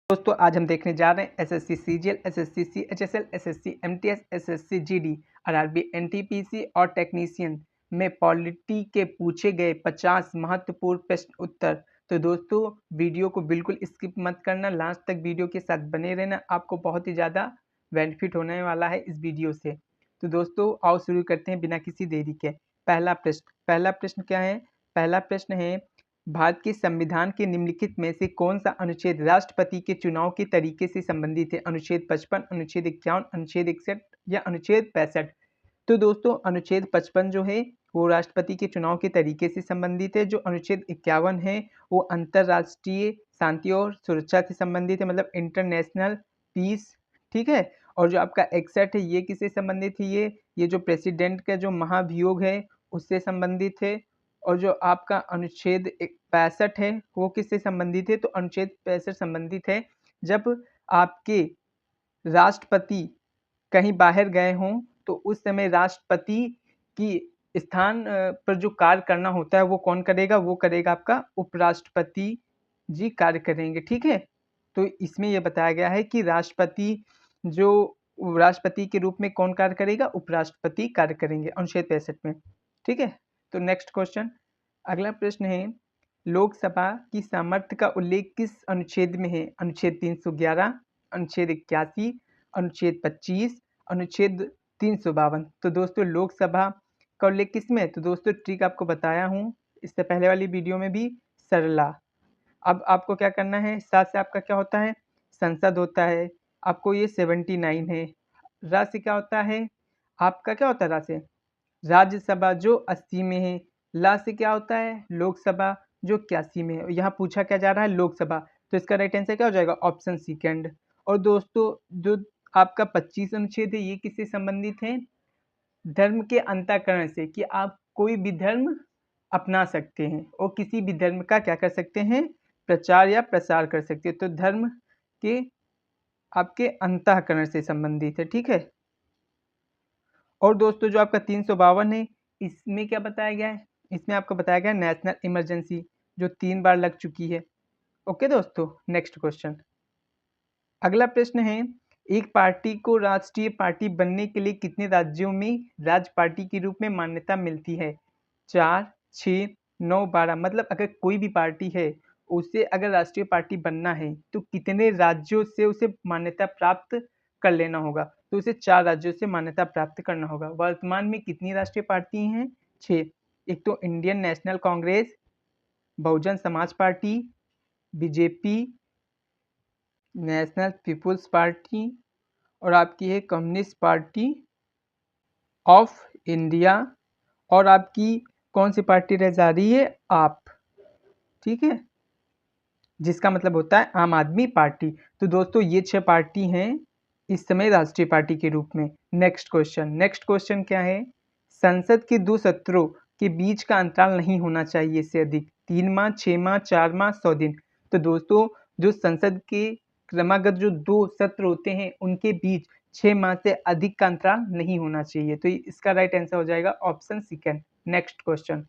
दोस्तों आज हम देखने जा रहे हैं SSC CGL, SSC CHSL, SSC MTS, SSC GD, RRB NTPC और टेक्नीशियन में पॉलिटी के पूछे गए 50 महत्वपूर्ण प्रश्न उत्तर। तो दोस्तों वीडियो को बिल्कुल स्किप मत करना, लास्ट तक वीडियो के साथ बने रहना, आपको बहुत ही ज़्यादा बेनिफिट होने वाला है इस वीडियो से। तो दोस्तों आओ शुरू करते हैं बिना किसी देरी के। पहला प्रश्न क्या है? पहला प्रश्न है, भारत के संविधान के निम्नलिखित में से कौन सा अनुच्छेद राष्ट्रपति के चुनाव के तरीके से संबंधित है? अनुच्छेद 55, अनुच्छेद 51, अनुच्छेद 61 या अनुच्छेद 65? तो दोस्तों अनुच्छेद 55 जो है वो राष्ट्रपति के चुनाव के तरीके से संबंधित है। जो अनुच्छेद 51 है वो अंतरराष्ट्रीय शांति और सुरक्षा से संबंधित है, मतलब इंटरनेशनल पीस, ठीक है। और जो आपका 61 है ये किससे संबंधित है? ये जो प्रेसिडेंट का जो महाभियोग है उससे संबंधित है। और जो आपका अनुच्छेद 65 है वो किससे संबंधित है? तो अनुच्छेद 65 संबंधित है जब आपके राष्ट्रपति कहीं बाहर गए हों तो उस समय राष्ट्रपति की स्थान पर जो कार्य करना होता है वो कौन करेगा? वो करेगा आपका उपराष्ट्रपति जी कार्य करेंगे, ठीक है। तो इसमें यह बताया गया है कि राष्ट्रपति के रूप में कौन कार्य करेगा? उपराष्ट्रपति कार्य करेंगे अनुच्छेद 65 में, ठीक है। तो नेक्स्ट क्वेश्चन, अगला प्रश्न है, लोकसभा की सामर्थ्य का उल्लेख किस अनुच्छेद में है? अनुच्छेद 311, अनुच्छेद 81, अनुच्छेद 25, अनुच्छेद 352। तो दोस्तों लोकसभा का उल्लेख किस में है? तो दोस्तों ट्रिक आपको बताया हूँ इससे पहले वाली वीडियो में भी, सरला। अब आपको क्या करना है, साथ से आपका क्या होता है? संसद होता है, आपको ये 79 है। राज्य क्या होता है? आपका क्या होता है राज्य? राज्यसभा जो 80 में है। ला से क्या होता है? लोकसभा जो 81 में है। यहाँ पूछा क्या जा रहा है? लोकसभा, तो इसका राइट आंसर क्या हो जाएगा? Option second. और दोस्तों जो आपका 25 अनुच्छेद है ये किससे संबंधित है? धर्म के अंतःकरण से, कि आप कोई भी धर्म अपना सकते हैं और किसी भी धर्म का क्या कर सकते हैं? प्रचार या प्रसार कर सकते हैं। तो धर्म के आपके अंतःकरण से संबंधित है, ठीक है। और दोस्तों जो आपका 352 है इसमें क्या बताया गया है? इसमें आपको बताया गया है नेशनल इमरजेंसी जो 3 बार लग चुकी है। ओके दोस्तों, नेक्स्ट क्वेश्चन, अगला प्रश्न है, एक पार्टी को राष्ट्रीय पार्टी बनने के लिए कितने राज्यों में राज्य पार्टी के रूप में मान्यता मिलती है? 4, 6, 9, 12। मतलब अगर कोई भी पार्टी है उसे अगर राष्ट्रीय पार्टी बनना है तो कितने राज्यों से उसे मान्यता प्राप्त कर लेना होगा? तो उसे 4 राज्यों से मान्यता प्राप्त करना होगा। वर्तमान में कितनी राष्ट्रीय पार्टी हैं? 6। एक तो Indian national Congress, Bahujan Samaj party, BJP, national people's party और आपकी है कम्युनिस्ट पार्टी ऑफ इंडिया। और आपकी कौन सी पार्टी रह जा रही है? आप, ठीक है, जिसका मतलब होता है आम आदमी पार्टी। तो दोस्तों ये 6 पार्टी हैं इस समय राष्ट्रीय पार्टी के रूप में। नेक्स्ट क्वेश्चन क्या है? संसद के 2 सत्रों के बीच का अंतराल नहीं होना चाहिए इससे अधिक 3 माह, 6 माह, 4 माह, 100 दिन। तो दोस्तों जो संसद के क्रमागत जो 2 सत्र होते हैं उनके बीच 6 माह से अधिक का अंतराल नहीं होना चाहिए। तो इसका राइट आंसर हो जाएगा ऑप्शन सेकंड। नेक्स्ट क्वेश्चन,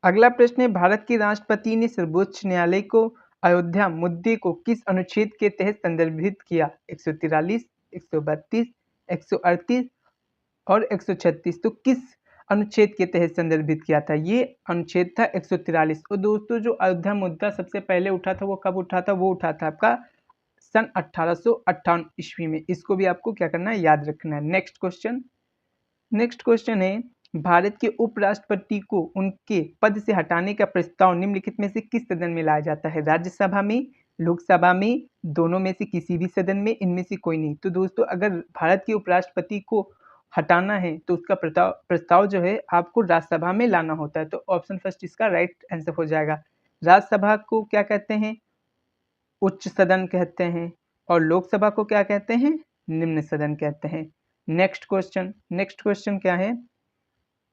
अगला प्रश्न है, भारत के राष्ट्रपति ने सर्वोच्च न्यायालय को अयोध्या मुद्दे को किस अनुच्छेद के तहत संदर्भित किया? 143, 132, 138 और 136। तो किस अनुच्छेद के तहत संदर्भित किया था? ये अनुच्छेद था 143। और दोस्तों जो अयोध्या मुद्दा सबसे पहले उठा था वो कब उठा था? वो उठा था आपका सन 1858 ईस्वी में। इसको भी आपको क्या करना है? याद रखना है। नेक्स्ट क्वेश्चन है, भारत के उपराष्ट्रपति को उनके पद से हटाने का प्रस्ताव निम्नलिखित में से किस सदन में लाया जाता है? राज्यसभा में, लोकसभा में, दोनों में से किसी भी सदन में, इनमें से कोई नहीं। तो दोस्तों अगर भारत के उपराष्ट्रपति को हटाना है तो उसका प्रस्ताव जो है आपको राज्यसभा में लाना होता है। तो ऑप्शन फर्स्ट इसका राइट आंसर हो जाएगा। राज्यसभा को क्या कहते हैं? उच्च सदन कहते हैं। और लोकसभा को क्या कहते हैं? निम्न सदन कहते हैं। नेक्स्ट क्वेश्चन क्या है?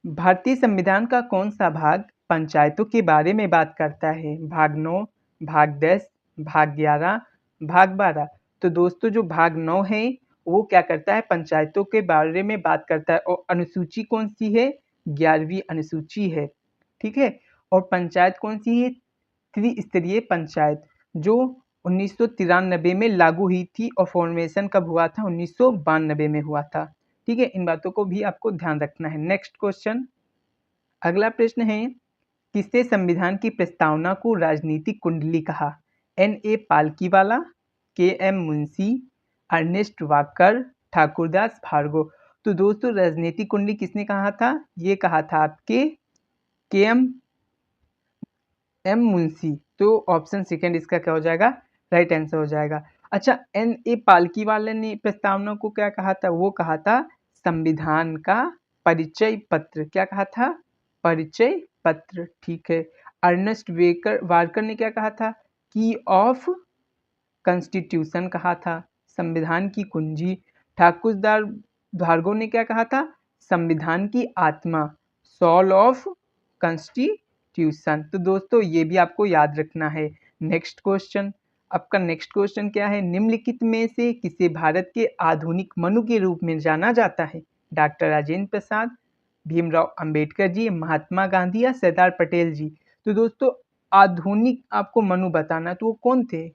भारतीय संविधान का कौन सा भाग पंचायतों के बारे में बात करता है? भाग 9, भाग 10, भाग 11, भाग 12। तो दोस्तों जो भाग 9 है वो क्या करता है? पंचायतों के बारे में बात करता है। और अनुसूची कौन सी है? 11वीं अनुसूची है, ठीक है। और पंचायत कौन सी है? त्रिस्तरीय पंचायत। जो 1993 में लागू हुई थी और फॉर्मेशन कब हुआ था? 1992 में हुआ था। ठीक है, इन बातों को भी आपको ध्यान रखना है। नेक्स्ट क्वेश्चन, अगला प्रश्न है, किसने संविधान की प्रस्तावना को राजनीतिक कुंडली कहा? N.A. Palkhivala, K.M. Munshi, Ernest Walker, Thakurdas Bhargava. तो दोस्तों राजनीतिक कुंडली किसने कहा था? ये कहा था आपके K.M. मुंशी। तो ऑप्शन सेकंड इसका क्या हो जाएगा? राइट आंसर हो जाएगा। अच्छा, N.A. पालकीवाला ने प्रस्तावना को क्या कहा था? वो कहा था संविधान का परिचय पत्र। क्या कहा था? परिचय पत्र। ठीक है। अर्नेस्ट वाकर ने क्या कहा था? की ऑफ कॉन्स्टिट्यूशन कहा था, संविधान की कुंजी। ठाकुरदास भार्गव ने क्या कहा था? संविधान की आत्मा, सोल ऑफ कॉन्स्टिट्यूशन। तो दोस्तों ये भी आपको याद रखना है। नेक्स्ट क्वेश्चन, आपका नेक्स्ट क्वेश्चन क्या है? निम्नलिखित में से किसे भारत के आधुनिक मनु के रूप में जाना जाता है? डॉक्टर राजेंद्र प्रसाद, भीमराव अंबेडकर जी, महात्मा गांधी या सरदार पटेल जी। तो दोस्तों आधुनिक आपको मनु बताना, तो वो कौन थे?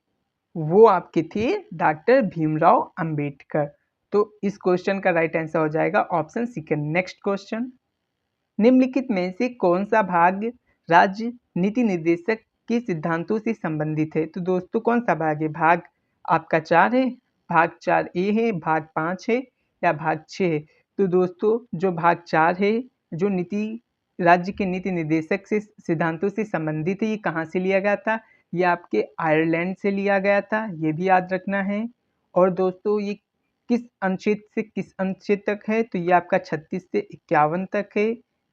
वो आपके थे डॉक्टर भीमराव अंबेडकर। तो इस क्वेश्चन का राइट आंसर हो जाएगा ऑप्शन सेकंड। नेक्स्ट क्वेश्चन, निम्नलिखित में से कौन सा भाग राज्य नीति निर्देशक के सिद्धांतों से संबंधित है? तो दोस्तों कौन सा भाग है? भाग आपका 4 है, भाग 4A है, भाग 5 है या भाग 6 है? तो दोस्तों जो भाग 4 है, जो राज्य के नीति निर्देशक से सिद्धांतों से संबंधित है, ये कहाँ से लिया गया था? ये आपके आयरलैंड से लिया गया था, ये भी याद रखना है। और दोस्तों ये किस अनुच्छेद से किस अनुच्छेद तक है? तो ये आपका 36 से 51 तक है,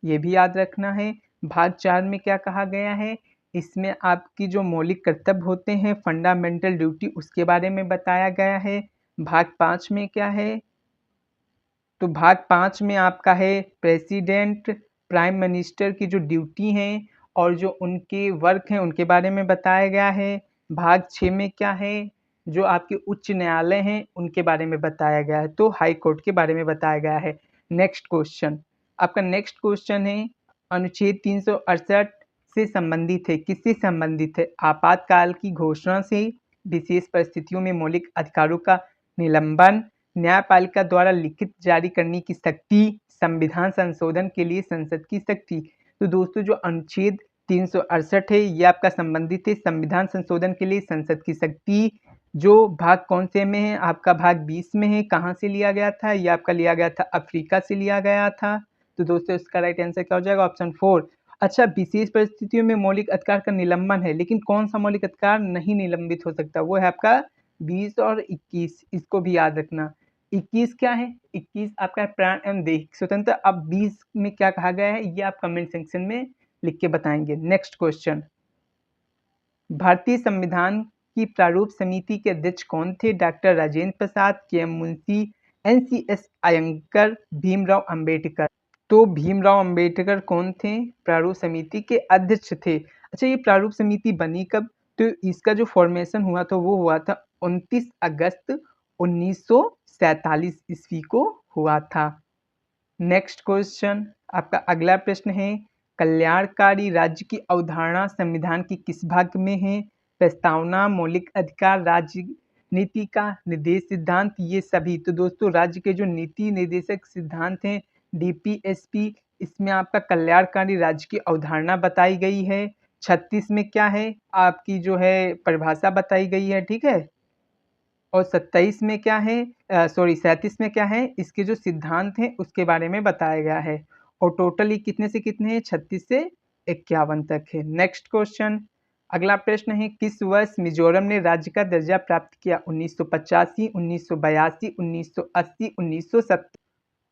ये भी याद रखना है। भाग 4 में क्या कहा गया है? इसमें आपकी जो मौलिक कर्तव्य होते हैं, फंडामेंटल ड्यूटी, उसके बारे में बताया गया है। भाग 5 में क्या है? तो भाग 5 में आपका है प्रेसिडेंट, प्राइम मिनिस्टर की जो ड्यूटी हैं और जो उनके वर्क हैं उनके बारे में बताया गया है। भाग 6 में क्या है? जो आपके उच्च न्यायालय हैं उनके बारे में बताया गया है, तो हाई कोर्ट के बारे में बताया गया है। नेक्स्ट क्वेश्चन, आपका नेक्स्ट क्वेश्चन है, अनुच्छेद 368 से संबंधित है। किससे संबंधित है? आपातकाल की घोषणा से, विशेष परिस्थितियों में मौलिक अधिकारों का निलंबन, न्यायपालिका द्वारा लिखित जारी करने की शक्ति, संविधान संशोधन के लिए संसद की शक्ति। तो दोस्तों जो अनुच्छेद 368 है ये आपका संबंधित है संविधान संशोधन के लिए संसद की शक्ति। जो भाग कौन से में है? आपका भाग 20 में है। कहाँ से लिया गया था? ये आपका लिया गया था अफ्रीका से लिया गया था। तो दोस्तों इसका राइट आंसर क्या हो जाएगा? ऑप्शन 4। अच्छा, विशेष परिस्थितियों में मौलिक अधिकार का निलंबन है, लेकिन कौन सा मौलिक अधिकार नहीं निलंबित हो सकता? वो है आपका 20 और 21, इसको भी याद रखना। 21 क्या है? 21 आपका प्राण एवं दैहिक स्वतंत्रता। अब 20 में क्या कहा गया है ये आप कमेंट सेक्शन में लिख के बताएंगे। नेक्स्ट क्वेश्चन, भारतीय संविधान की प्रारूप समिति के अध्यक्ष कौन थे? Doctor Rajendra Prasad, KM. Munshi, NC.S. Iyengar, Bhimrao Ambedkar. तो भीमराव अंबेडकर कौन थे? प्रारूप समिति के अध्यक्ष थे। अच्छा, ये प्रारूप समिति बनी कब? तो इसका जो फॉर्मेशन हुआ था वो हुआ था 29 अगस्त 1947 ईस्वी को हुआ था। नेक्स्ट क्वेश्चन, आपका अगला प्रश्न है, कल्याणकारी राज्य की अवधारणा संविधान के किस भाग में है? प्रस्तावना, मौलिक अधिकार, राज्य नीति का निर्देश सिद्धांत, ये सभी। तो दोस्तों राज्य के जो नीति निर्देशक सिद्धांत हैं DPSP, इसमें आपका कल्याणकारी राज्य की अवधारणा बताई गई है। 36 में क्या है? आपकी जो है परिभाषा बताई गई है, ठीक है। और 27 में क्या है? 37 में क्या है? इसके जो सिद्धांत हैं उसके बारे में बताया गया है। और टोटल ये कितने से कितने हैं? 36 से 51 तक है। नेक्स्ट क्वेश्चन, अगला प्रश्न है, किस वर्ष मिजोरम ने राज्य का दर्जा प्राप्त किया? 1985, 1982, 1980, 1970।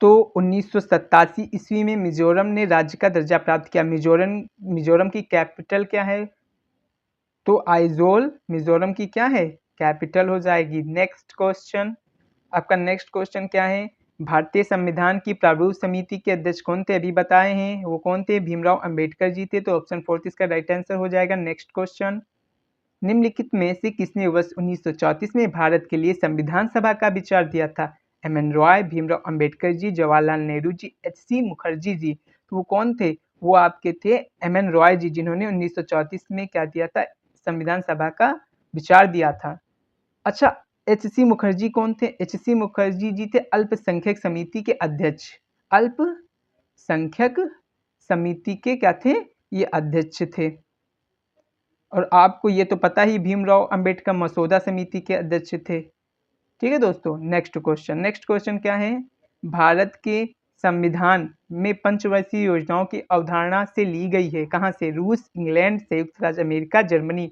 तो 1987 ईस्वी में मिजोरम ने राज्य का दर्जा प्राप्त किया। मिजोरम की कैपिटल क्या है? तो आइजोल मिजोरम की क्या है? कैपिटल हो जाएगी। नेक्स्ट क्वेश्चन, आपका नेक्स्ट क्वेश्चन क्या है? भारतीय संविधान की प्रारूप समिति के अध्यक्ष कौन थे? अभी बताए हैं, वो कौन थे? भीमराव अंबेडकर जी थे। तो ऑप्शन 4 इसका राइट आंसर हो जाएगा। नेक्स्ट क्वेश्चन, निम्नलिखित में से किसने वर्ष 1934 में भारत के लिए संविधान सभा का विचार दिया था? MN Roy, Bhimrao Ambedkar ji, Jawaharlal Nehru ji, HC Mukherjee ji. तो वो कौन थे? वो आपके थे MN रॉय जी, जिन्होंने 1934 में क्या दिया था? संविधान सभा का विचार दिया था। अच्छा, एच.सी. मुखर्जी कौन थे? एच.सी. मुखर्जी जी थे अल्पसंख्यक समिति के अध्यक्ष। अल्पसंख्यक समिति के क्या थे? ये अध्यक्ष थे। और आपको ये तो पता ही, भीमराव अंबेडकर मसौदा समिति के अध्यक्ष थे। ठीक है दोस्तों, नेक्स्ट क्वेश्चन क्या है? भारत के संविधान में पंचवर्षीय योजनाओं की अवधारणा से ली गई है। कहाँ से? रूस, इंग्लैंड, संयुक्त राज्य अमेरिका, जर्मनी।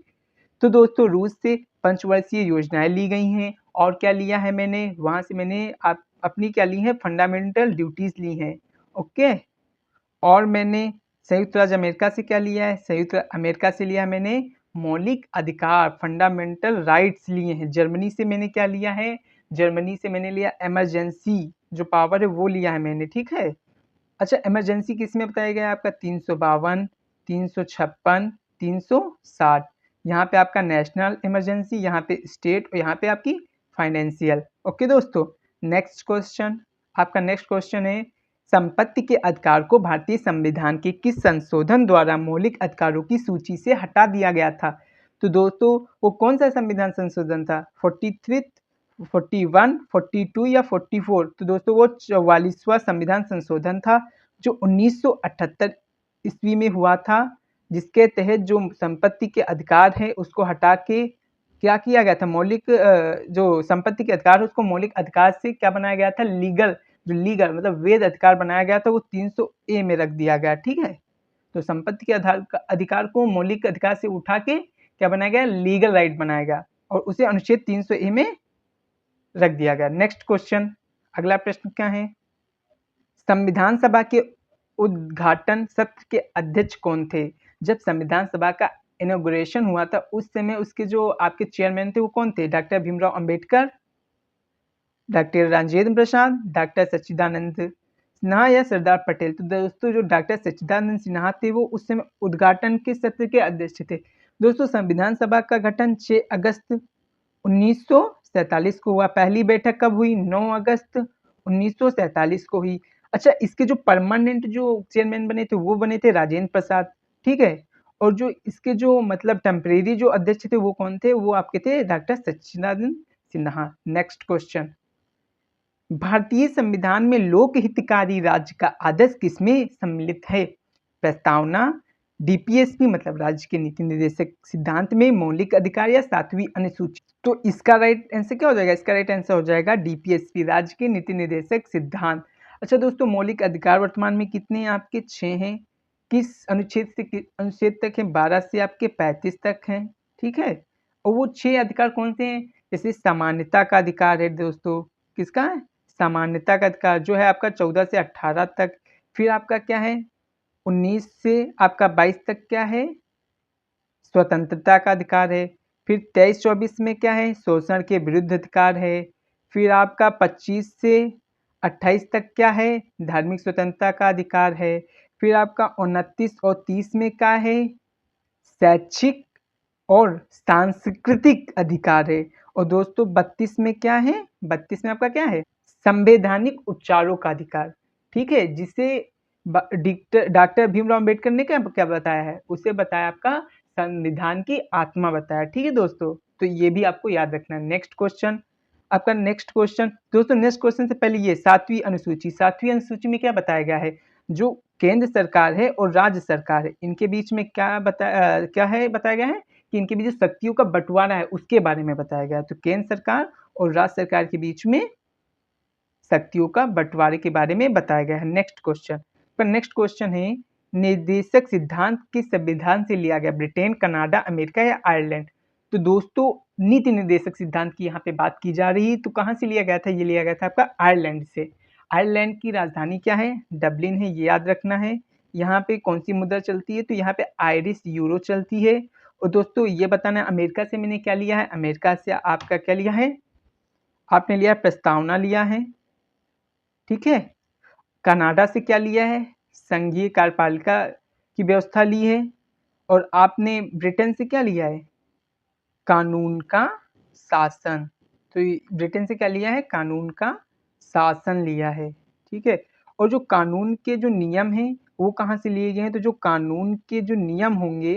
तो दोस्तों रूस से पंचवर्षीय योजनाएं ली गई हैं। और क्या लिया है मैंने? वहां से मैंने अपनी क्या ली है? फंडामेंटल ड्यूटीज ली हैं। ओके। और मैंने संयुक्त राज्य अमेरिका से क्या लिया है? संयुक्त अमेरिका से लिया मैंने मौलिक अधिकार, फंडामेंटल राइट्स लिए हैं। जर्मनी से मैंने क्या लिया है? जर्मनी से मैंने लिया इमरजेंसी जो पावर है वो लिया है मैंने। ठीक है। अच्छा, इमरजेंसी किस में बताया गया है? आपका 352, 356, 360। यहाँ पे आपका नेशनल इमरजेंसी, यहाँ पे स्टेट और यहाँ पे आपकी फाइनेंशियल। ओके दोस्तों, आपका नेक्स्ट क्वेश्चन है, संपत्ति के अधिकार को भारतीय संविधान के किस संशोधन द्वारा मौलिक अधिकारों की सूची से हटा दिया गया था? तो दोस्तों वो कौन सा संविधान संशोधन था? 43, 41, 42 या 44? तो दोस्तों वो 44वां संविधान संशोधन था जो 1978 ईस्वी में हुआ था, जिसके तहत जो संपत्ति के अधिकार है उसको हटा के क्या किया गया था? मौलिक जो संपत्ति के अधिकार है उसको मौलिक अधिकार से क्या बनाया गया था? लीगल मतलब वैध अधिकार बनाया गया था, वो 300A में रख दिया गया। ठीक है। तो संपत्ति के अधिकार को मौलिक अधिकार से उठा के क्या बनाया गया? लीगल राइट बनाया गया और उसे अनुच्छेद 300A में रख दिया गया। नेक्स्ट क्वेश्चन, अगला प्रश्न क्या है? संविधान सभा के उद्घाटन सत्र के अध्यक्ष कौन थे? जब संविधान सभा का इनॉग्रेशन हुआ था उस समय उसके जो आपके चेयरमैन थे वो कौन थे? Doctor Bhimrao Ambedkar, doctor Rajendra Prasad, doctor सच्चिदानंद सिन्हा या सरदार पटेल? तो दोस्तों जो डॉक्टर सच्चिदानंद सिन्हा थे वो उस समय उद्घाटन के सत्र के अध्यक्ष थे। दोस्तों संविधान सभा का गठन 6 अगस्त 1947 को हुआ। पहली बैठक कब हुई? 9 अगस्त 1947 को हुई। अच्छा, इसके जो परमानेंट जो चेयरमैन बने थे वो बने थे राजेंद्र प्रसाद। ठीक है। और जो इसके जो मतलब टेम्परेरी जो अध्यक्ष थे वो कौन थे? वो आपके थे डॉक्टर सच्चिदानंद सिन्हा। नेक्स्ट क्वेश्चन, भारतीय संविधान में लोक हितकारी राज्य का आदर्श किसमें सम्मिलित है? प्रस्तावना, डीपीएसपी मतलब राज्य के नीति निर्देशक सिद्धांत में, मौलिक अधिकार या 7वीं अनुसूची? तो इसका राइट आंसर क्या हो जाएगा? इसका राइट आंसर हो जाएगा डीपीएसपी, राज्य के नीति निर्देशक सिद्धांत। अच्छा दोस्तों, मौलिक अधिकार वर्तमान में कितने हैं आपके? 6 हैं। किस अनुच्छेद से अनुच्छेद तक है? 12 से आपके 35 तक हैं। ठीक है। और वो 6 अधिकार कौन से हैं? जैसे सामान्यता का अधिकार है दोस्तों, किसका है? सामान्यता का अधिकार जो है आपका 14 से 18 तक। फिर आपका क्या है? 19 से आपका 22 तक क्या है? स्वतंत्रता का अधिकार है। फिर 23-24 में क्या है? शोषण के विरुद्ध अधिकार है। फिर आपका 25 से 28 तक क्या है? धार्मिक स्वतंत्रता का अधिकार है। फिर आपका 29 और 30 में क्या है? शैक्षिक और सांस्कृतिक अधिकार है। और दोस्तों 32 में क्या है? 32 में आपका क्या है? संवैधानिक उपचारों का अधिकार। ठीक है, जिसे डॉक्टर भीमराव अंबेडकर ने क्या क्या बताया है? उसे बताया आपका संविधान की आत्मा बताया। ठीक है दोस्तों, तो ये भी आपको याद रखना है। नेक्स्ट क्वेश्चन, आपका नेक्स्ट क्वेश्चन दोस्तों, नेक्स्ट क्वेश्चन से पहले ये 7वीं अनुसूची, 7वीं अनुसूची में क्या बताया गया है? जो केंद्र सरकार है और राज्य सरकार है इनके बीच में क्या बताया गया है कि इनके बीच जो शक्तियों का बंटवारा है उसके बारे में बताया गया है। तो केंद्र सरकार और राज्य सरकार के बीच में शक्तियों का बंटवारे के बारे में बताया गया है। नेक्स्ट क्वेश्चन, पर नेक्स्ट क्वेश्चन है, निर्देशक सिद्धांत किस संविधान से लिया गया? ब्रिटेन, कनाडा, अमेरिका या आयरलैंड? तो दोस्तों नीति निर्देशक सिद्धांत की यहाँ पे बात की जा रही है, तो कहाँ से लिया गया था? ये लिया गया था आपका आयरलैंड से। आयरलैंड की राजधानी क्या है? डबलिन है, ये याद रखना है। यहाँ पे कौन सी मुद्रा चलती है? तो यहाँ पे आयरिश यूरो चलती है। और दोस्तों ये बताना है अमेरिका से मैंने क्या लिया है? अमेरिका से आपका क्या लिया है? आपने लिया प्रस्तावना लिया है। ठीक है। कनाडा से क्या लिया है? संघीय कार्यपालिका की व्यवस्था ली है। और आपने ब्रिटेन से क्या लिया है? कानून का शासन। तो ब्रिटेन से क्या लिया है? कानून का शासन लिया है। ठीक है। और जो कानून के जो नियम हैं वो कहाँ से लिए गए हैं? तो जो कानून के जो नियम होंगे,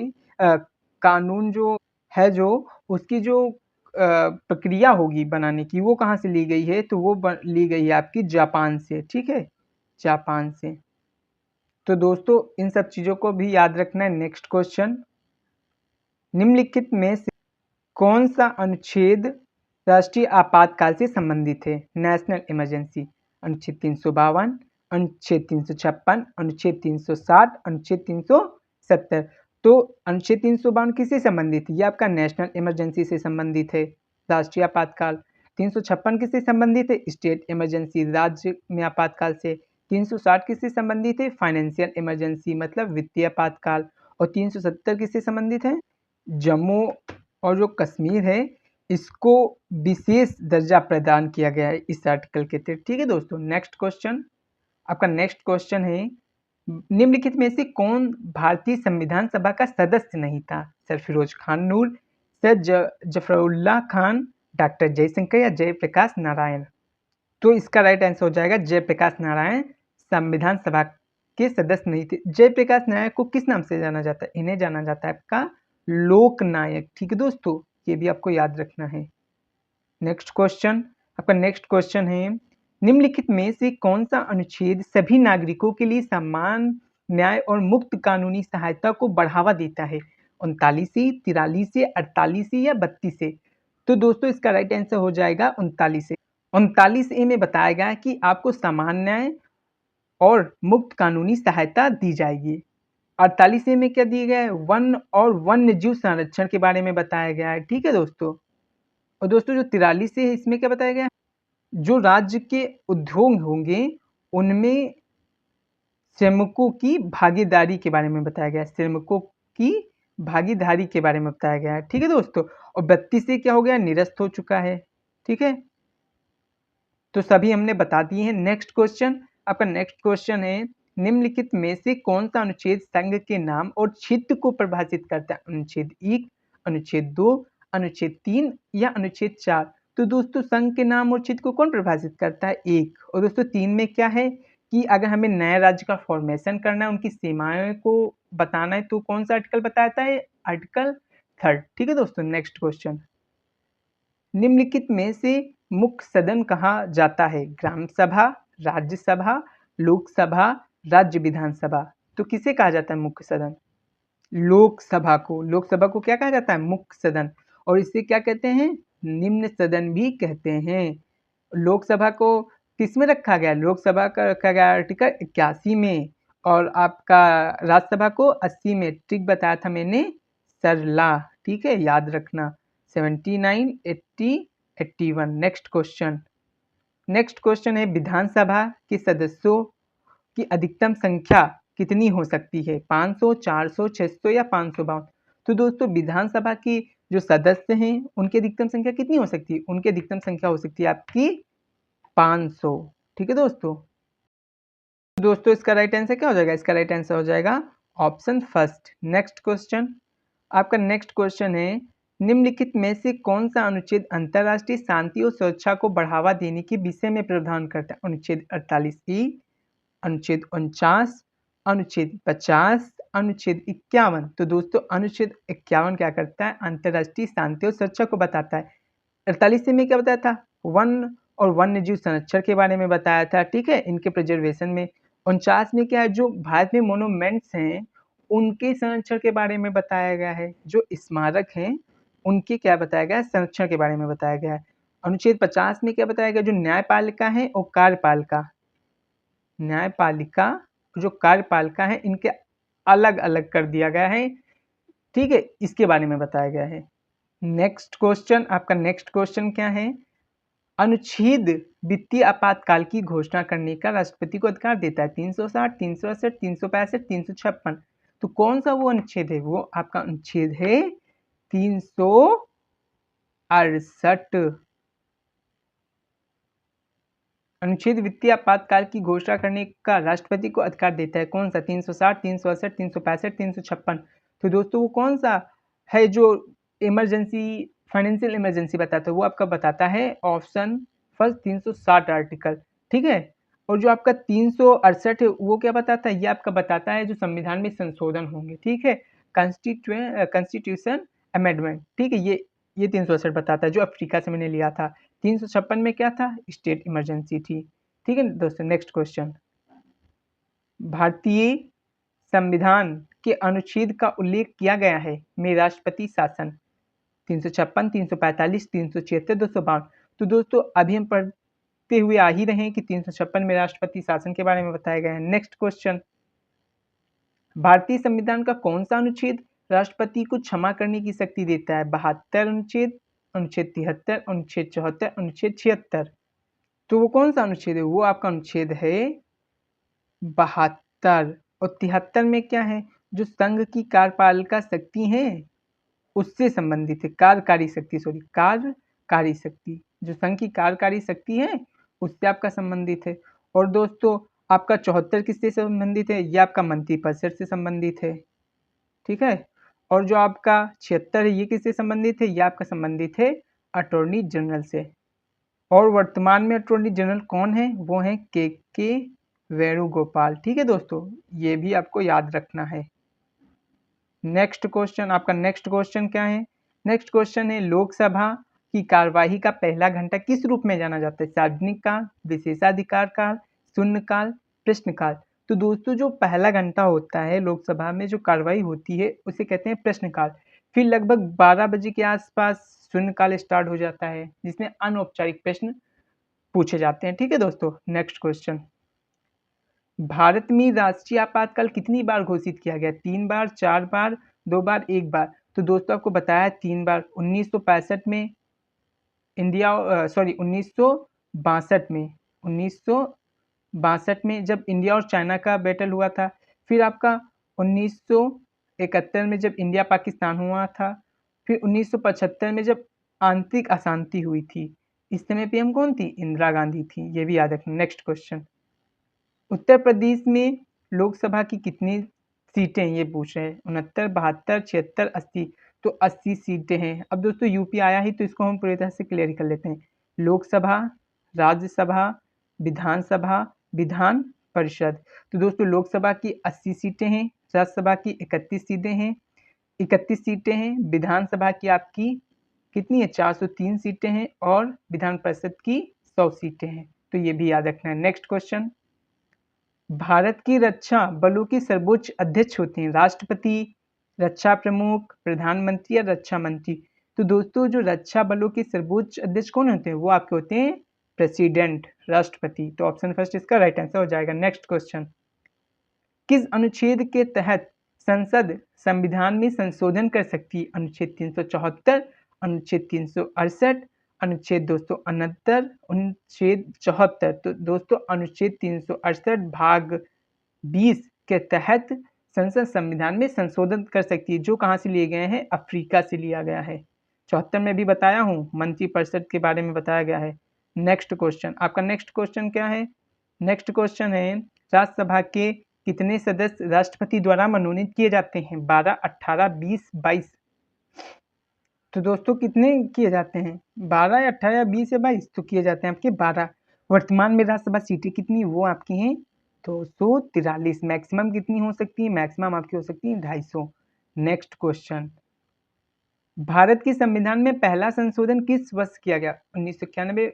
कानून जो है जो उसकी जो प्रक्रिया होगी बनाने की वो कहाँ से ली गई है, तो वो ली गई है आपकी जापान से, ठीक है, जापान से। तो दोस्तों इन सब चीज़ों को भी याद रखना है। नेक्स्ट क्वेश्चन, निम्नलिखित में से कौन सा अनुच्छेद राष्ट्रीय आपातकाल से संबंधित है? नेशनल इमरजेंसी, अनुच्छेद 352, अनुच्छेद 356, अनुच्छेद 360, अनुच्छेद 370। तो अनुच्छेद 352 किससे संबंधित है? ये आपका नेशनल इमरजेंसी से संबंधित है, राष्ट्रीय आपातकाल। 356 किससे संबंधित है? स्टेट इमरजेंसी, राज्य में आपातकाल से। 360 किससे संबंधित है? फाइनेंशियल इमरजेंसी, मतलब वित्तीय आपातकाल। और 370 किससे संबंधित है? जम्मू और जो कश्मीर है इसको विशेष दर्जा प्रदान किया गया है इस आर्टिकल के तहत, ठीक है दोस्तों। नेक्स्ट क्वेश्चन, आपका नेक्स्ट क्वेश्चन है, निम्नलिखित में से कौन भारतीय संविधान सभा का सदस्य नहीं था? सर फिरोज खान नूर, सर जफरुल्लाह खान, डॉक्टर जयशंकर या जयप्रकाश नारायण? तो इसका राइट आंसर हो जाएगा जयप्रकाश नारायण संविधान सभा के सदस्य नहीं थे। जयप्रकाश नारायण को किस नाम से जाना जाता है? इन्हें जाना जाता है आपका लोकनायक, ठीक है दोस्तों, ये भी आपको याद रखना है। नेक्स्ट क्वेश्चन, आपका नेक्स्ट क्वेश्चन है, निम्नलिखित में से कौन सा अनुच्छेद सभी नागरिकों के लिए समान न्याय और मुक्त कानूनी सहायता को बढ़ावा देता है? 39 से, 43 से, 48 से या 32 से? तो दोस्तों इसका राइट आंसर हो जाएगा 39 से। 39 ए में बताया गया है कि आपको समान न्याय और मुक्त कानूनी सहायता दी जाएगी। 48 ए में क्या दिया गया है? वन और वन्य जीव संरक्षण के बारे में बताया गया है, ठीक है दोस्तों। और दोस्तों जो 43 है इसमें क्या बताया गया है? जो राज्य के उद्योग होंगे उनमें श्रमिकों की भागीदारी के बारे में बताया गया है, श्रमिकों की भागीदारी के बारे में बताया गया है, ठीक है दोस्तों। और 32 से क्या हो गया? निरस्त हो चुका है, ठीक है। तो सभी हमने बता दिए हैं। नेक्स्ट क्वेश्चन, आपका नेक्स्ट क्वेश्चन है, निम्नलिखित में से कौन सा अनुच्छेद संघ के नाम और क्षेत्र को परिभाषित करता है? अनुच्छेद 1, अनुच्छेद 2, अनुच्छेद 3 या अनुच्छेद 4? तो दोस्तों संघ के नाम और क्षेत्र को कौन परिभाषित करता है? 1। और दोस्तों 3 में क्या है कि अगर हमें नए राज्य का फॉर्मेशन करना है, उनकी सीमाएं को बताना है, तो कौन सा आर्टिकल बताता है? आर्टिकल 3, ठीक है दोस्तों। नेक्स्ट क्वेश्चन, निम्नलिखित में से मुख्य सदन कहा जाता है? ग्राम सभा, राज्यसभा, लोकसभा, राज्य विधानसभा? तो किसे कहा जाता है मुख्य सदन? लोकसभा को। लोकसभा को क्या कहा जाता है? मुख्य सदन। और इसे क्या कहते हैं? निम्न सदन भी कहते हैं। लोकसभा को किस में रखा गया? लोकसभा का रखा गया आर्टिकल 81 में, और आपका राज्यसभा को 80 में। ट्रिक बताया था मैंने सरला, ठीक है, याद रखना। 79, 80, 81। नेक्स्ट क्वेश्चन, नेक्स्ट क्वेश्चन है, विधानसभा के सदस्यों की अधिकतम संख्या कितनी हो सकती है? 500, 400, 600 या 552? तो दोस्तों विधानसभा की जो सदस्य हैं उनकी अधिकतम संख्या कितनी हो सकती है? उनकी अधिकतम संख्या हो सकती है आपकी 500, ठीक है दोस्तों। दोस्तों इसका राइट आंसर क्या हो जाएगा? इसका राइट आंसर हो जाएगा ऑप्शन फर्स्ट। नेक्स्ट क्वेश्चन, आपका नेक्स्ट क्वेश्चन है, निम्नलिखित में से कौन सा अनुच्छेद अंतर्राष्ट्रीय शांति और सुरक्षा को बढ़ावा देने के विषय में प्रावधान करता है? अनुच्छेद 48E, अनुच्छेद 49, अनुच्छेद 50, अनुच्छेद 51? तो दोस्तों अनुच्छेद 51 क्या करता है? अंतर्राष्ट्रीय शांति और सुरक्षा को बताता है। 48 में क्या बताया था? वन और वन्य जीव संरक्षण के बारे में बताया था, ठीक है, इनके प्रिजर्वेशन में। 49 में क्या है? जो भारत में मोनूमेंट्स हैं उनके संरक्षण के बारे में बताया गया है, जो स्मारक हैं उनके क्या बताया गया है? संरक्षण के बारे में बताया गया है। अनुच्छेद 50 में क्या बताया गया? जो न्यायपालिका है और कार्यपालिका, न्यायपालिका जो कार्यपालिका है इनके अलग अलग कर दिया गया है, ठीक है, इसके बारे में बताया गया है। नेक्स्ट क्वेश्चन, आपका नेक्स्ट क्वेश्चन क्या है? अनुच्छेद वित्तीय आपातकाल की घोषणा करने का राष्ट्रपति को अधिकार देता है? 360, 368, 365, 356? तो कौन सा वो अनुच्छेद है? वो आपका अनुच्छेद है 368। अनुच्छेद वित्तीय आपातकाल की घोषणा करने का राष्ट्रपति को अधिकार देता है, कौन सा? 360, 368, 365, 356? तो दोस्तों वो कौन सा है जो इमरजेंसी, फाइनेंशियल इमरजेंसी बताता है? वो आपका बताता है ऑप्शन फर्स्ट 360 आर्टिकल, ठीक है। और जो आपका 368 है वो क्या बताता है? ये आपका बताता है जो संविधान में संशोधन होंगे, ठीक है, कॉन्स्टिट्यूशन अमेंडमेंट, ठीक है। ये 368 बताता है, जो अफ्रीका से मैंने लिया था। 356 में क्या था, स्टेट इमरजेंसी थी, ठीक है दोस्तों। नेक्स्ट क्वेश्चन, भारतीय संविधान के अनुच्छेद का उल्लेख किया गया है में राष्ट्रपति शासन। 356, 345, 376, 252। तो दोस्तों अभी हम पढ़ते हुए आ ही रहे हैं कि 356 में राष्ट्रपति शासन के बारे में बताया गया है। नेक्स्ट क्वेश्चन, भारतीय संविधान का कौन सा अनुच्छेद राष्ट्रपति को क्षमा करने की शक्ति देता है? 72 अनुच्छेद, अनुच्छेद 73, अनुच्छेद 74, अनुच्छेद 76। तो वो कौन सा अनुच्छेद है? वो आपका अनुच्छेद है 72। और 73 में क्या है? जो संघ की कार्यपालिका शक्ति है उससे संबंधित है। कार्यकारी शक्ति, सॉरी, कार्यकारी शक्ति, जो संघ की कार्यकारी शक्ति है उससे आपका संबंधित है। और दोस्तों आपका 74 किससे संबंधित है? ये आपका मंत्रिपरिषद से संबंधित है, ठीक है। और जो आपका 76 है ये किससे संबंधित है? ये आपका संबंधित है अटॉर्नी जनरल से। और वर्तमान में अटॉर्नी जनरल कौन है? वो है के वेणुगोपाल, ठीक है दोस्तों, ये भी आपको याद रखना है। नेक्स्ट क्वेश्चन, आपका नेक्स्ट क्वेश्चन क्या है? नेक्स्ट क्वेश्चन है, लोकसभा की कार्यवाही का पहला घंटा किस रूप में जाना जाता है? सार्वजनिक काल, विशेषाधिकार काल, शून्यकाल, प्रश्नकाल। तो दोस्तों जो पहला घंटा होता है लोकसभा में जो कार्रवाई होती है उसे कहते हैं प्रश्नकाल। फिर लगभग 12 बजे के आसपास शून्यकाल स्टार्ट हो जाता है जिसमें अनौपचारिक प्रश्न पूछे जाते हैं, ठीक है दोस्तों। नेक्स्ट क्वेश्चन, भारत में राष्ट्रीय आपातकाल कितनी बार घोषित किया गया? 3 बार, 4 बार, 2 बार, 1 बार। तो दोस्तों आपको बताया 3 बार। 1965 में इंडिया, सॉरी 1962 में जब इंडिया और चाइना का बैटल हुआ था। फिर आपका 1971 में जब इंडिया पाकिस्तान हुआ था। फिर 1975 में जब आंतरिक अशांति हुई थी। इस समय पीएम कौन थी? इंदिरा गांधी थी, ये भी याद रखना। नेक्स्ट क्वेश्चन, उत्तर प्रदेश में लोकसभा की कितनी सीटें ये पूछ रहे हैं? 69, 72, 76, 80। तो 80 सीटें हैं। अब दोस्तों यूपी आया ही तो इसको हम पूरी तरह से क्लियर कर लेते हैं। लोकसभा, राज्यसभा, विधानसभा, विधान परिषद। तो दोस्तों लोकसभा की 80 सीटें हैं, राज्यसभा की 31 सीटें हैं, विधानसभा की आपकी कितनी है? 403 सीटें हैं, और विधान परिषद की 100 सीटें हैं। तो ये भी याद रखना है। नेक्स्ट क्वेश्चन, भारत की रक्षा बलों के सर्वोच्च अध्यक्ष होते हैं? राष्ट्रपति, रक्षा प्रमुख, प्रधानमंत्री या रक्षा मंत्री। तो दोस्तों जो रक्षा बलों के सर्वोच्च अध्यक्ष कौन होते हैं? वो आपके होते हैं प्रेसिडेंट, राष्ट्रपति। तो ऑप्शन फर्स्ट इसका राइट आंसर हो जाएगा। नेक्स्ट क्वेश्चन, किस अनुच्छेद के तहत संसद संविधान में संशोधन कर सकती है? अनुच्छेद 374, अनुच्छेद 368, अनुच्छेद 269, अनुच्छेद 74। तो दोस्तों अनुच्छेद 368 भाग 20 के तहत संसद संविधान में संशोधन कर सकती है, जो कहाँ से लिए गए हैं? अफ्रीका से लिया गया है। 74 में भी बताया हूँ, मंत्रिपरिषद के बारे में बताया गया है। नेक्स्ट क्वेश्चन, आपका नेक्स्ट क्वेश्चन क्या है? नेक्स्ट क्वेश्चन है, राज्यसभा के कितने सदस्य राष्ट्रपति द्वारा मनोनीत किए जाते हैं? 12, 18, 20, 22। तो दोस्तों कितने किए जाते हैं? 12 या 18 या 20 या 22? तो किए जाते हैं आपके 12। वर्तमान में राज्यसभा सीटें कितनी? वो आपकी हैं 243। मैक्सिमम कितनी हो सकती है? मैक्सिमम आपकी हो सकती है 250। नेक्स्ट क्वेश्चन, भारत के संविधान में पहला संशोधन किस वर्ष किया गया? 1991,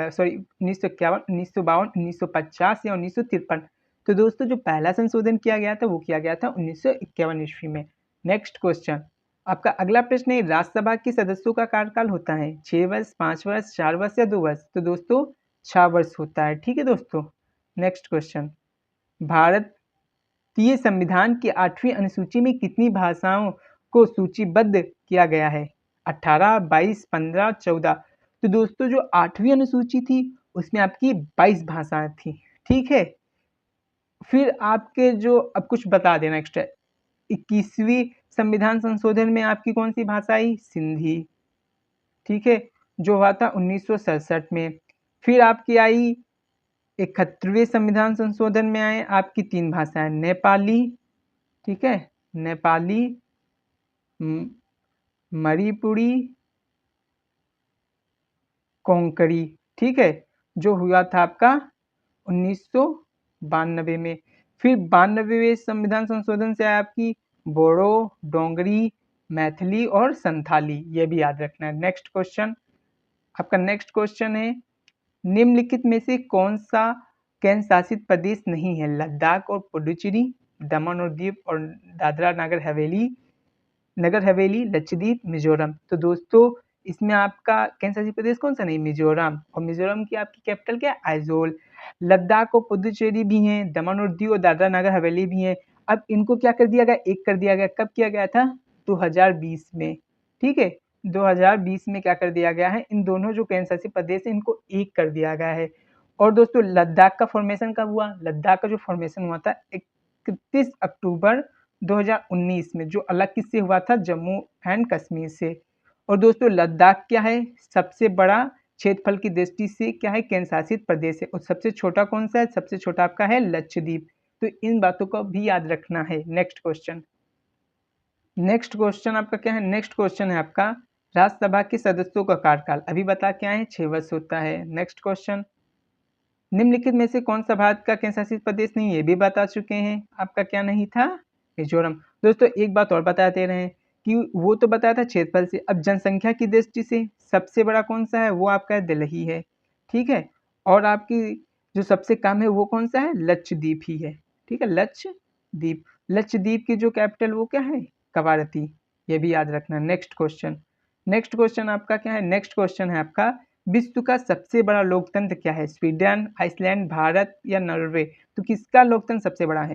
सॉरी 1951, 1952, 1950 या 1953? तो दोस्तों जो पहला संशोधन किया गया था वो किया गया था 1951 ईस्वी में। नेक्स्ट क्वेश्चन, आपका अगला प्रश्न है, राज्यसभा के सदस्यों का कार्यकाल होता है 6 वर्ष, 5 वर्ष, 4 वर्ष या 2 वर्ष? तो दोस्तों 6 वर्ष होता है, ठीक है दोस्तों। नेक्स्ट क्वेश्चन, भारतीय संविधान की 8वीं अनुसूची में कितनी भाषाओं को सूचीबद्ध किया गया है? 18, 22, 15, 14। तो दोस्तों जो 8वीं अनुसूची थी उसमें आपकी 22 भाषाएं थी, ठीक है। फिर आपके जो, अब कुछ बता देना एक्स्ट्रा, 21वीं संविधान संशोधन में आपकी कौन सी भाषा आई? सिंधी, ठीक है, जो हुआ था 1967 में। फिर आपकी आई 71वें संविधान संशोधन में आए आपकी 3 भाषाएं, नेपाली, ठीक है, नेपाली, मणिपुरी, कोंकणी, ठीक है, जो हुआ था आपका 1992 में। फिर 92वें संविधान संशोधन से आया आपकी बोडो, डोंगरी, मैथिली और संथाली, ये भी याद रखना है। नेक्स्ट क्वेश्चन, आपका नेक्स्ट क्वेश्चन है निम्नलिखित में से कौन सा केंद्र शासित प्रदेश नहीं है? लद्दाख और पुडुचेरी, दमन और दीव और दादरा नगर हवेली, लक्षद्वीप, मिजोरम। तो दोस्तों इसमें आपका केंद्र शासित प्रदेश कौन सा नहीं? मिजोरम। और मिजोरम की आपकी कैपिटल क्या है? आइजोल। लद्दाख और पुडुचेरी भी हैं, दमन और दीव और दादरा नगर हवेली भी हैं। अब इनको क्या कर दिया गया? एक कर दिया गया। कब किया गया था? 2020 में। ठीक है, 2020 में क्या कर दिया गया है? इन दोनों जो केंद्र शासित प्रदेश है इनको एक कर दिया गया है। और दोस्तों लद्दाख का फॉर्मेशन कब हुआ? लद्दाख का जो फॉर्मेशन हुआ था 31 अक्टूबर 2019 में, जो अलग किससे हुआ था? जम्मू एंड कश्मीर से। और दोस्तों लद्दाख क्या है? सबसे बड़ा क्षेत्रफल की दृष्टि से क्या है? केंद्र शासित प्रदेश है। और सबसे छोटा कौन सा है? सबसे छोटा आपका है लक्षद्वीप। तो इन बातों को भी याद रखना है। नेक्स्ट क्वेश्चन, नेक्स्ट क्वेश्चन आपका क्या है? नेक्स्ट क्वेश्चन है आपका राज्यसभा के सदस्यों का कार्यकाल अभी बता क्या है? 6 वर्ष होता है। नेक्स्ट क्वेश्चन, निम्नलिखित में से कौन सा भारत का केंद्र शासित प्रदेश नहीं है? ये भी बता चुके हैं। आपका क्या नहीं था? मिजोरम। दोस्तों एक बात और बता दे रहे हैं कि वो तो बताया था क्षेत्रफल से, अब जनसंख्या की दृष्टि से सबसे बड़ा कौन सा है? वो आपका दिल्ली है। ठीक है, और आपकी जो सबसे कम है वो कौन सा है? लक्षद्वीप ही है। ठीक है, लक्षद्वीप। लक्षद्वीप की जो कैपिटल वो क्या है? कवारती। ये भी याद रखना। नेक्स्ट क्वेश्चन, नेक्स्ट क्वेश्चन आपका क्या है? नेक्स्ट क्वेश्चन है आपका विश्व का सबसे बड़ा लोकतंत्र क्या है? स्वीडन, आइसलैंड, भारत या नॉर्वे? तो किसका लोकतंत्र सबसे बड़ा है?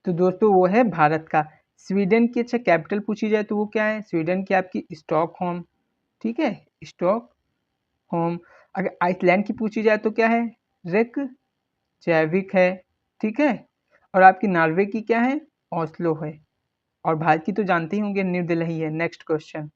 तो दोस्तों वो है भारत का। स्वीडन की अच्छा कैपिटल पूछी जाए तो वो क्या है? स्वीडन की आपकी स्टॉकहोम। ठीक है, स्टॉकहोम। अगर आइसलैंड की पूछी जाए तो क्या है? रेकजैविक है। ठीक है, और आपकी नॉर्वे की क्या है? ओस्लो है। और भारत की तो जानते ही होंगे, न्यू दिल्ली है। नेक्स्ट क्वेश्चन,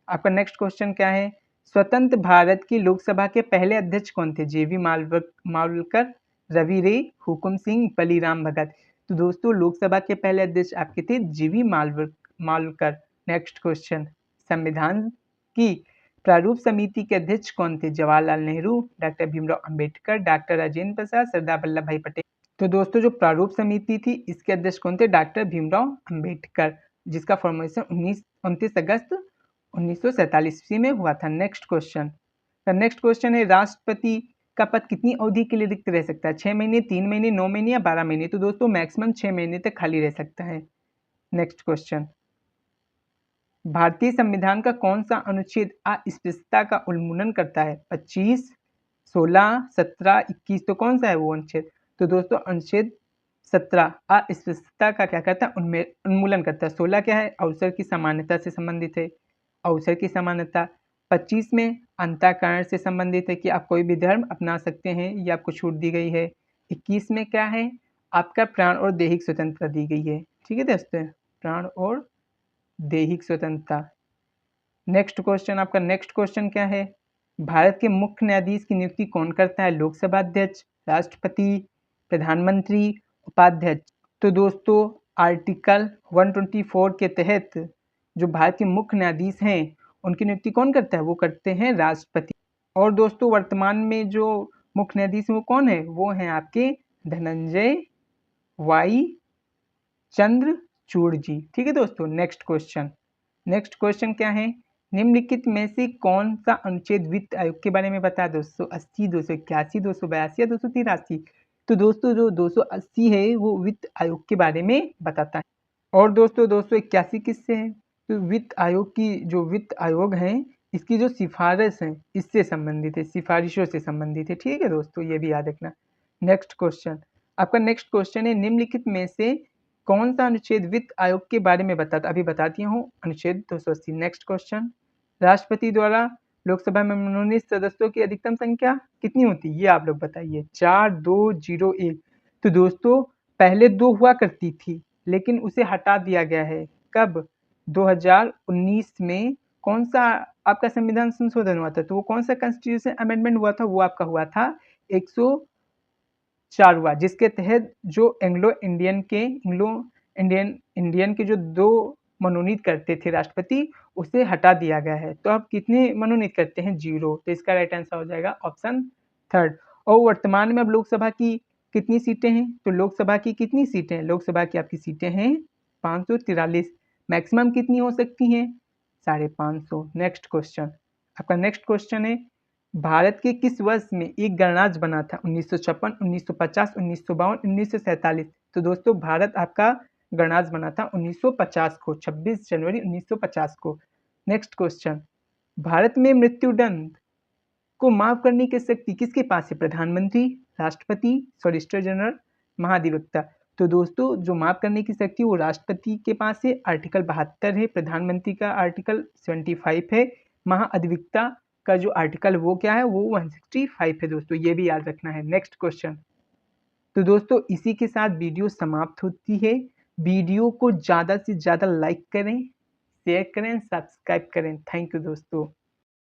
आपका नेक्स्ट क्वेश्चन क्या है? स्वतंत्र भारत की लोकसभा के पहले अध्यक्ष कौन थे? जेवी मावलकर, रवि रे, हुकुम सिंह, बलीराम भगत। तो दोस्तों लोकसभा के पहले अध्यक्ष आपके थे जीवी मावलकर। नेक्स्ट क्वेश्चन, संविधान की प्रारूप समिति के अध्यक्ष कौन थे? जवाहरलाल नेहरू, डॉक्टर भीमराव अंबेडकर, डॉक्टर राजेंद्र प्रसाद, सरदार वल्लभ भाई पटेल। तो दोस्तों जो प्रारूप समिति थी इसके अध्यक्ष कौन थे? डॉक्टर भीमराव अंबेडकर, जिसका फॉर्मेशन 29 अगस्त 1947 ईस्वी में हुआ था। नेक्स्ट क्वेश्चन, नेक्स्ट क्वेश्चन है राष्ट्रपति का पद कितनी अवधि के लिए रिक्त रह सकता है? 6 महीने, 3 महीने, 9 महीने या 12 महीने? तो दोस्तों मैक्सिमम 6 महीने तक खाली रह सकता है। नेक्स्ट क्वेश्चन, भारतीय संविधान का कौन सा अनुच्छेद अस्पृश्यता का उन्मूलन करता है? 25, 16, 17, 21? तो कौन सा है वो अनुच्छेद? तो दोस्तों अनुच्छेद 17 अस्पृश्यता का क्या करता है? उन्मूलन करता है। 16 क्या है? अवसर की समानता से संबंधित है, अवसर की समानता। 25 में अंतःकरण से संबंधित है कि आप कोई भी धर्म अपना सकते हैं, ये आपको छूट दी गई है। 21 में क्या है? आपका प्राण और दैहिक स्वतंत्रता दी गई है। ठीक है दोस्तों, प्राण और दैहिक स्वतंत्रता। नेक्स्ट क्वेश्चन, आपका नेक्स्ट क्वेश्चन क्या है? भारत के मुख्य न्यायाधीश की नियुक्ति कौन करता है? लोकसभा अध्यक्ष, राष्ट्रपति, प्रधानमंत्री, उपाध्यक्ष? तो दोस्तों आर्टिकल 124 के तहत जो भारत के मुख्य न्यायाधीश हैं उनकी नियुक्ति कौन करता है? वो करते हैं राष्ट्रपति। और दोस्तों वर्तमान में जो मुख्य न्यायाधीश हैं वो कौन है? वो हैं आपके धनंजय वाई चंद्रचूड़ जी। ठीक है दोस्तों, नेक्स्ट क्वेश्चन, नेक्स्ट क्वेश्चन क्या है? निम्नलिखित में से कौन सा अनुच्छेद वित्त आयोग के बारे में बता? 280, 281, 282 या 283? तो दोस्तों जो 280 है वो वित्त आयोग के बारे में बताता है। और दोस्तों 281 किससे है? तो वित्त आयोग की जो वित्त आयोग है इसकी जो सिफारिश है इससे संबंधित है, सिफारिशों से संबंधित है। ठीक है दोस्तों, ये भी याद रखना। नेक्स्ट क्वेश्चन, आपका नेक्स्ट क्वेश्चन है निम्नलिखित में से कौन सा अनुच्छेद वित्त आयोग के बारे में बताता? अभी बता दिया हूँ, अनुच्छेद 280। नेक्स्ट क्वेश्चन, राष्ट्रपति द्वारा लोकसभा में मनोनीत सदस्यों की अधिकतम संख्या कितनी होती है? ये आप लोग बताइए। 4, 2, 0, 1? तो दोस्तों पहले 2 हुआ करती थी लेकिन उसे हटा दिया गया है। कब? 2019 में। कौन सा आपका संविधान संशोधन हुआ था? तो वो कौन सा कॉन्स्टिट्यूशन अमेंडमेंट हुआ था? वो आपका हुआ था 104वां, जिसके तहत जो इंडियन के जो 2 मनोनीत करते थे राष्ट्रपति उसे हटा दिया गया है। तो अब कितने मनोनीत करते हैं? 0। तो इसका राइट आंसर हो जाएगा ऑप्शन 3। और वर्तमान में अब लोकसभा की कितनी सीटें हैं? तो लोकसभा की कितनी सीटें हैं? लोकसभा की आपकी सीटें हैं 543। मैक्सिमम कितनी हो सकती हैं? 550। नेक्स्ट क्वेश्चन, आपका नेक्स्ट क्वेश्चन है, भारत के किस वर्ष में एक गणराज्य बना था? 1956, 1950, 1952, 1947। तो दोस्तों भारत आपका गणराज्य बना था 1950 को, 26 जनवरी 1950 को। नेक्स्ट क्वेश्चन, भारत में मृत्युदंड को माफ करने की शक्ति किसके पास है? प्रधानमंत्री, राष्ट्रपति, सॉलिसिटर जनरल, महाधिवक्ता। तो दोस्तों जो माफ करने की शक्ति वो राष्ट्रपति के पास है, आर्टिकल 72 है, प्रधानमंत्री का आर्टिकल 75 है, महाअधिवक्ता का जो आर्टिकल वो क्या है, वो 165 है दोस्तों, ये भी याद रखना है। नेक्स्ट क्वेश्चन, तो दोस्तों इसी के साथ वीडियो समाप्त होती है। वीडियो को ज़्यादा से ज़्यादा लाइक करें, शेयर करें, सब्सक्राइब करें। थैंक यू दोस्तों।